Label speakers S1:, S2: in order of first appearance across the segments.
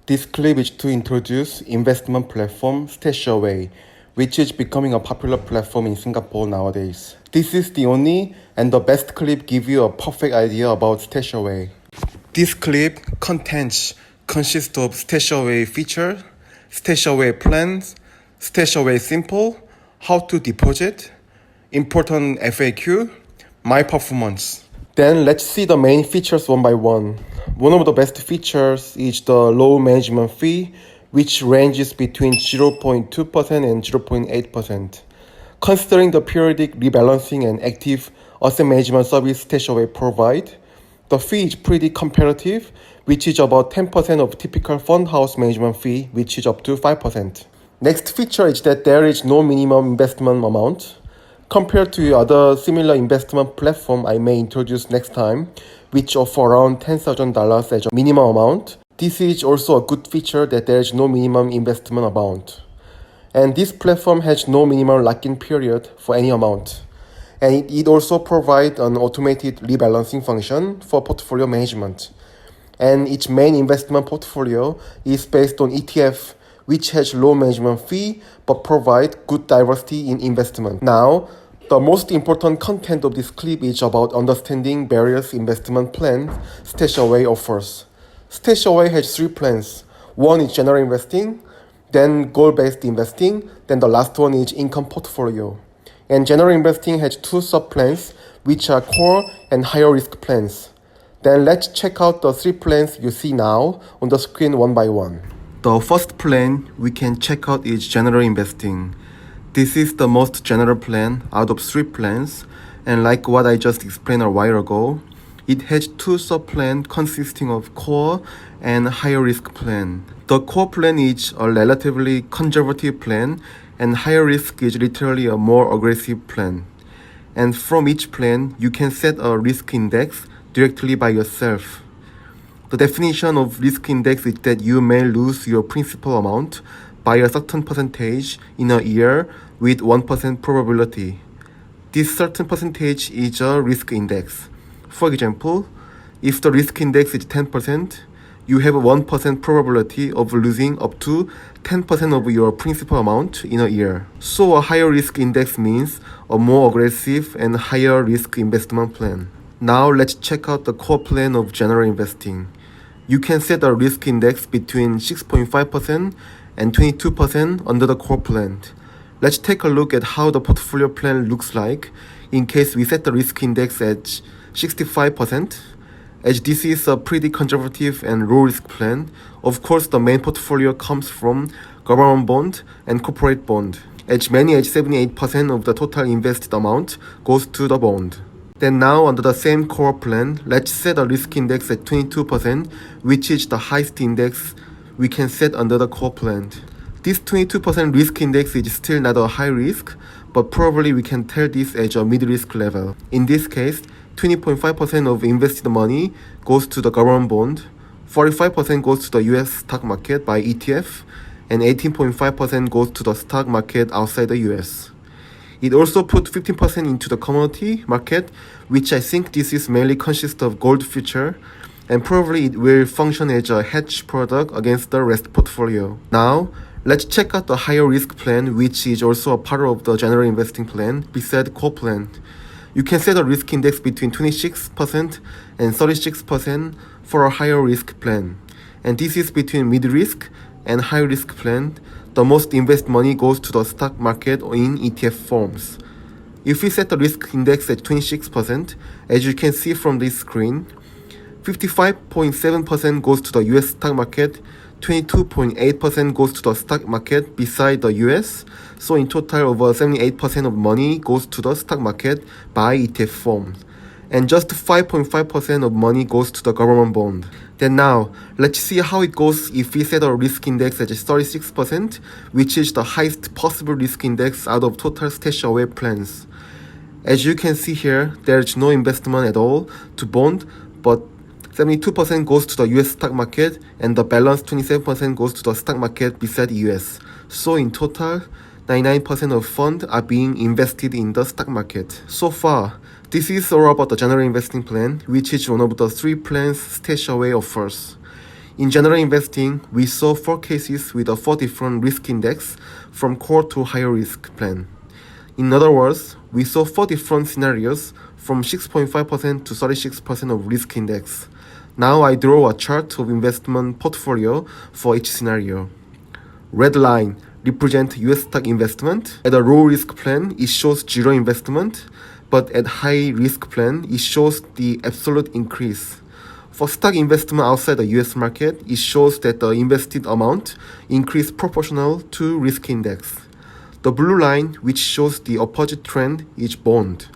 S1: This clip is to introduce investment platform StashAway, which is becoming a popular platform in Singapore nowadays. This is the only and the best clip give you a perfect idea about StashAway. This clip consists of StashAway feature, StashAway plans, StashAway simple, how to deposit, important FAQ, my performance. Then let's see the main features one by one. One of the best features is the low management fee, which ranges between 0.2% and 0.8%. Considering the periodic rebalancing and active asset management service StashAway provide, the fee is pretty competitive, which is about 10% of typical fund house management fee, which is up to 5%. Next feature is that there is no minimum investment amount. Compared to other similar investment platform I may introduce next time, which offer around $10,000 as a minimum amount, this is also a good feature that there is no minimum investment amount. And this platform has no minimum lock-in period for any amount. And it also provides an automated rebalancing function for portfolio management. And its main investment portfolio is based on ETF, which has low management fee but provide good diversity in investment. Now, the most important content of this clip is about understanding various investment plans StashAway offers. StashAway has 3 plans. One is general investing, then goal-based investing, then the last one is income portfolio. And general investing has 2 sub-plans, which are core and higher risk plans. Then let's check out the 3 plans you see now on the screen one by one. The first plan we can check out is general investing. This is the most general plan out of 3 plans, and like what I just explained a while ago, it has 2 sub-plans consisting of core and higher risk plan. The core plan is a relatively conservative plan, and higher risk is literally a more aggressive plan. And from each plan, you can set a risk index directly by yourself. The definition of risk index is that you may lose your principal amount by a certain percentage in a year with 1% probability. This certain percentage is a risk index. For example, if the risk index is 10%, you have a 1% probability of losing up to 10% of your principal amount in a year. So a higher risk index means a more aggressive and higher risk investment plan. Now let's check out the core plan of general investing. You can set a risk index between 6.5% and 22% under the core plan. Let's take a look at how the portfolio plan looks like in case we set the risk index at 65%. As this is a pretty conservative and low risk plan, of course the main portfolio comes from government bond and corporate bond. As many as 78% of the total invested amount goes to the bond. Then now under the same core plan, let's set a risk index at 22%, which is the highest index we can set under the core plan. This 22% risk index is still not a high risk, but probably we can tell this as a mid-risk level. In this case, 20.5% of invested money goes to the government bond, 45% goes to the US stock market by ETF, and 18.5% goes to the stock market outside the US. It also put 15% into the commodity market, which I think this is mainly consists of gold future, and probably it will function as a hedge product against the rest portfolio. Now, let's check out the higher risk plan, which is also a part of the general investing plan beside core plan. You can set a risk index between 26% and 36% for a higher risk plan. And this is between mid-risk and high-risk plan. The most invested money goes to the stock market or in ETF forms. If we set the risk index at 26%, as you can see from this screen, 55.7% goes to the US stock market, 22.8% goes to the stock market beside the US, so in total over 78% of money goes to the stock market by ETF form. And just 5.5% of money goes to the government bond. Then now, let's see how it goes if we set a risk index at 36%, which is the highest possible risk index out of total StashAway plans. As you can see here, there is no investment at all to bond, but 72% goes to the US stock market and the balance 27% goes to the stock market beside the US. So in total, 99% of funds are being invested in the stock market. So far, this is all about the general investing plan, which is one of the 3 plans StashAway offers. In general investing, we saw 4 cases with a 4 different risk index from core to higher risk plan. In other words, we saw 4 different scenarios from 6.5% to 36% of risk index. Now I draw a chart of investment portfolio for each scenario. Red line represent US stock investment. At a low risk plan, it shows zero investment, but at high risk plan, it shows the absolute increase. For stock investment outside the US market, it shows that the invested amount increased proportional to risk index. The blue line, which shows the opposite trend, is bond.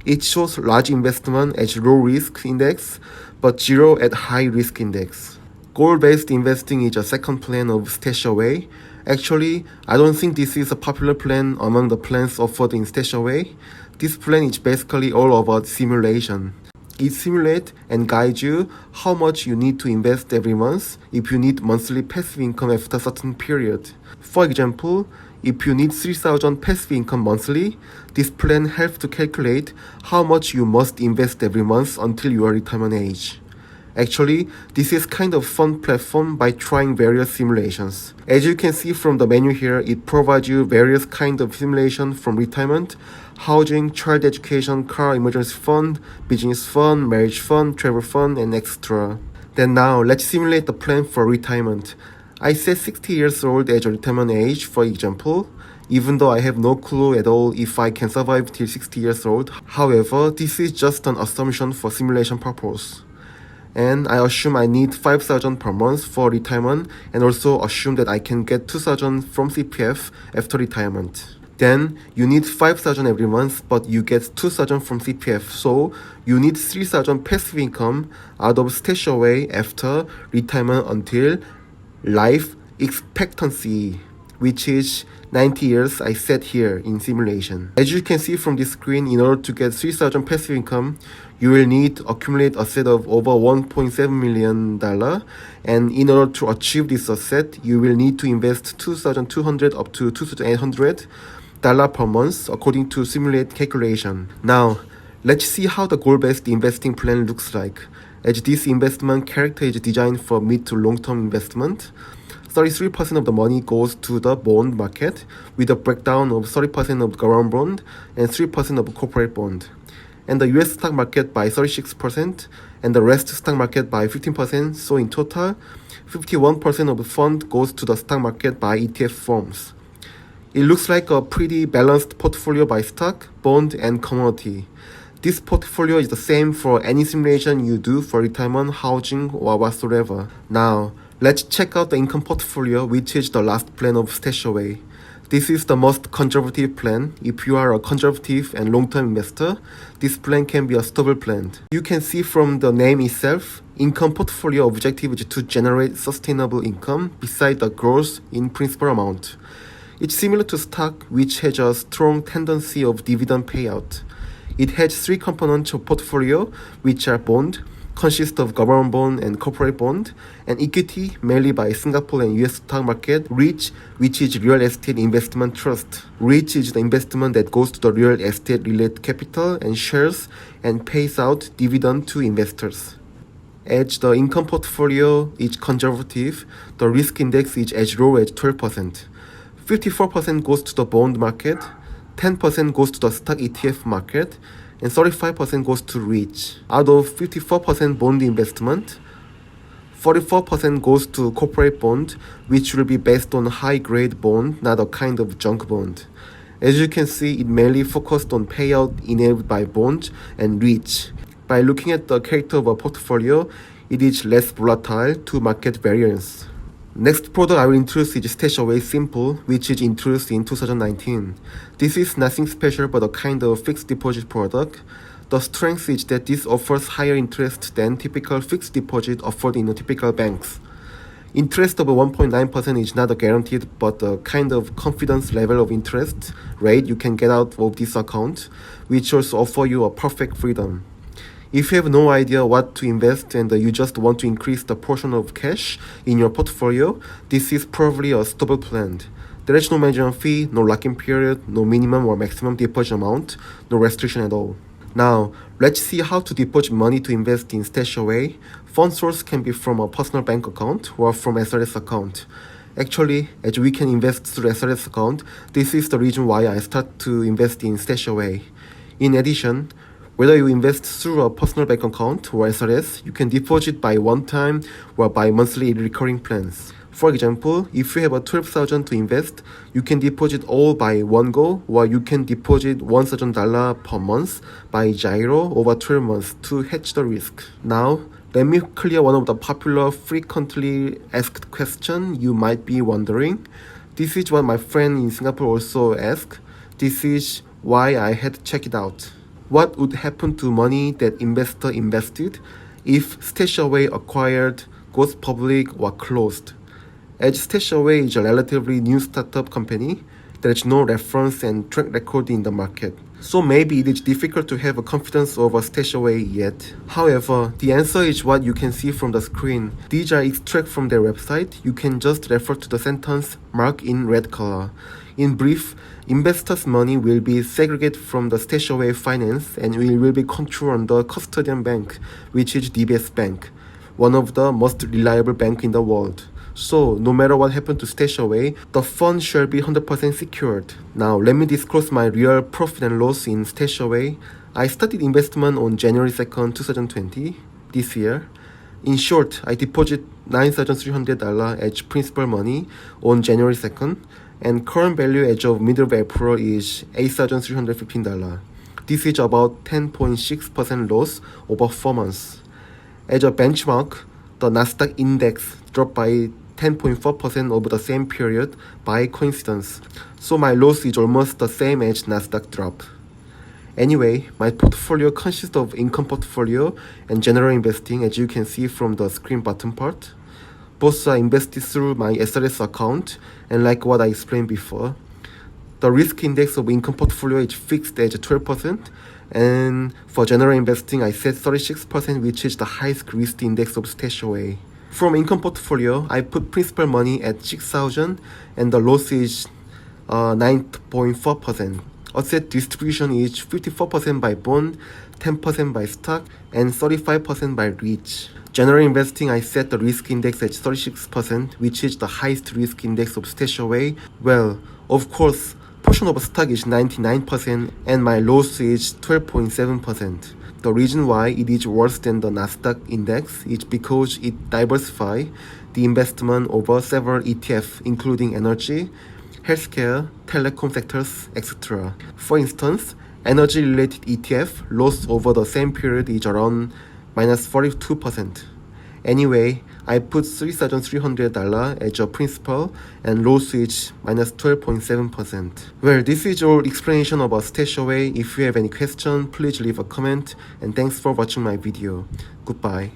S1: It shows large investment as low risk index, but zero at high risk index. Goal-based investing is a second plan of StashAway. Actually, I don't think this is a popular plan among the plans offered in StashAway. This plan is basically all about simulation. It simulates and guides you how much you need to invest every month if you need monthly passive income after a certain period. For example, if you need 3,000 passive income monthly, this plan helps to calculate how much you must invest every month until your retirement age. Actually, this is kind of fun platform by trying various simulations. As you can see from the menu here, it provides you various kind of simulation from retirement, housing, child education, car emergency fund, business fund, marriage fund, travel fund, and etc. Then now, let's simulate the plan for retirement. I set 60 years old as a retirement age, for example, even though I have no clue at all if I can survive till 60 years old. However, this is just an assumption for simulation purpose. And I assume I need 5,000 per month for retirement, and also assume that I can get 2,000 from CPF after retirement. Then you need 5,000 every month, but you get 2,000 from CPF, so you need 3,000 passive income out of StashAway after retirement until life expectancy, which is 90 years I set here in simulation. As you can see from this screen, in order to get 3,000 passive income, you will need to accumulate asset of over $1.7 million, and in order to achieve this asset, you will need to invest $2,200 up to $2,800 per month according to simulate calculation. Now, let's see how the goal-based investing plan looks like. As this investment character is designed for mid to long-term investment, 33% of the money goes to the bond market with a breakdown of 30% of government bond and 3% of corporate bond, and the US stock market by 36% and the rest stock market by 15%, so in total 51% of the fund goes to the stock market by ETF firms. It looks like a pretty balanced portfolio by stock, bond, and commodity. This portfolio is the same for any simulation you do for retirement, housing, or whatsoever. Now, let's check out the income portfolio, which is the last plan of StashAway. This is the most conservative plan. If you are a conservative and long-term investor, this plan can be a stable plan. You can see from the name itself, income portfolio objective is to generate sustainable income beside the growth in principal amount. It's similar to stock, which has a strong tendency of dividend payout. It has 3 components of portfolio, which are bond, consist of government bond and corporate bond, and equity, mainly by Singapore and US stock market, REIT, which is real estate investment trust. REIT is the investment that goes to the real estate related capital and shares and pays out dividend to investors. As the income portfolio is conservative, the risk index is as low as 12%. 54% goes to the bond market, 10% goes to the stock ETF market, and 35% goes to REIT. Out of 54% bond investment, 44% goes to corporate bond, which will be based on high-grade bond, not a kind of junk bond. As you can see, it mainly focused on payout enabled by bond and REIT. By looking at the character of a portfolio, it is less volatile to market variance. Next product I will introduce is StashAway Simple, which is introduced in 2019. This is nothing special but a kind of fixed deposit product. The strength is that this offers higher interest than typical fixed deposit offered in the typical banks. Interest of 1.9% is not a guaranteed but a kind of confidence level of interest rate you can get out of this account, which also offer you a perfect freedom. If you have no idea what to invest and you just want to increase the portion of cash in your portfolio, this is probably a stable plan. There is no management fee, no lock-in period, no minimum or maximum deposit amount, no restriction at all. Now, let's see how to deposit money to invest in StashAway. Fund source can be from a personal bank account or from SRS account. Actually, as we can invest through SRS account, this is the reason why I start to invest in StashAway. In addition, whether you invest through a personal bank account or SRS, you can deposit by one time or by monthly recurring plans. For example, if you have a 12,000 to invest, you can deposit all by one go, or you can deposit $1,000 per month by gyro over 12 months to hedge the risk. Now, let me clear one of the popular frequently asked questions you might be wondering. This is what my friend in Singapore also asked. This is why I had to check it out. What would happen to money that investor invested if StashAway acquired, goes public, or closed? As StashAway is a relatively new startup company, there is no reference and track record in the market. So maybe it is difficult to have a confidence over StashAway yet. However, the answer is what you can see from the screen. These are extracts from their website. You can just refer to the sentence marked in red color. In brief, investors' money will be segregated from the StashAway finance and will be controlled under custodian bank, which is DBS Bank, one of the most reliable banks in the world. So, no matter what happened to StashAway, the fund shall be 100% secured. Now, let me disclose my real profit and loss in StashAway. I started investment on January 2nd, 2020, this year. In short, I deposit $9,300 as principal money on January 2nd, and current value as of middle of April is $8,315. This is about 10.6% loss over 4 months. As a benchmark, the Nasdaq index dropped by 10.4% over the same period by coincidence, so my loss is almost the same as Nasdaq drop. Anyway, my portfolio consists of income portfolio and general investing, as you can see from the screen bottom part. Both are invested through my SRS account, and like what I explained before, the risk index of income portfolio is fixed at 12%, and for general investing I set 36%, which is the highest risk index of StashAway. From income portfolio, I put principal money at 6,000 and the loss is 9.4%. Asset distribution is 54% by bond, 10% by stock, and 35% by REIT. General investing, I set the risk index at 36%, which is the highest risk index of StashAway. Well, of course, portion of stock is 99% and my loss is 12.7%. The reason why it is worse than the Nasdaq index is because it diversifies the investment over several ETFs, including energy, healthcare, telecom sectors, etc. For instance, energy-related ETF loss over the same period is around minus 42%. Anyway, I put $3,300 as a principal and loss is minus 12.7%. Well, this is all explanation about StashAway. If you have any question, please leave a comment and thanks for watching my video. Goodbye.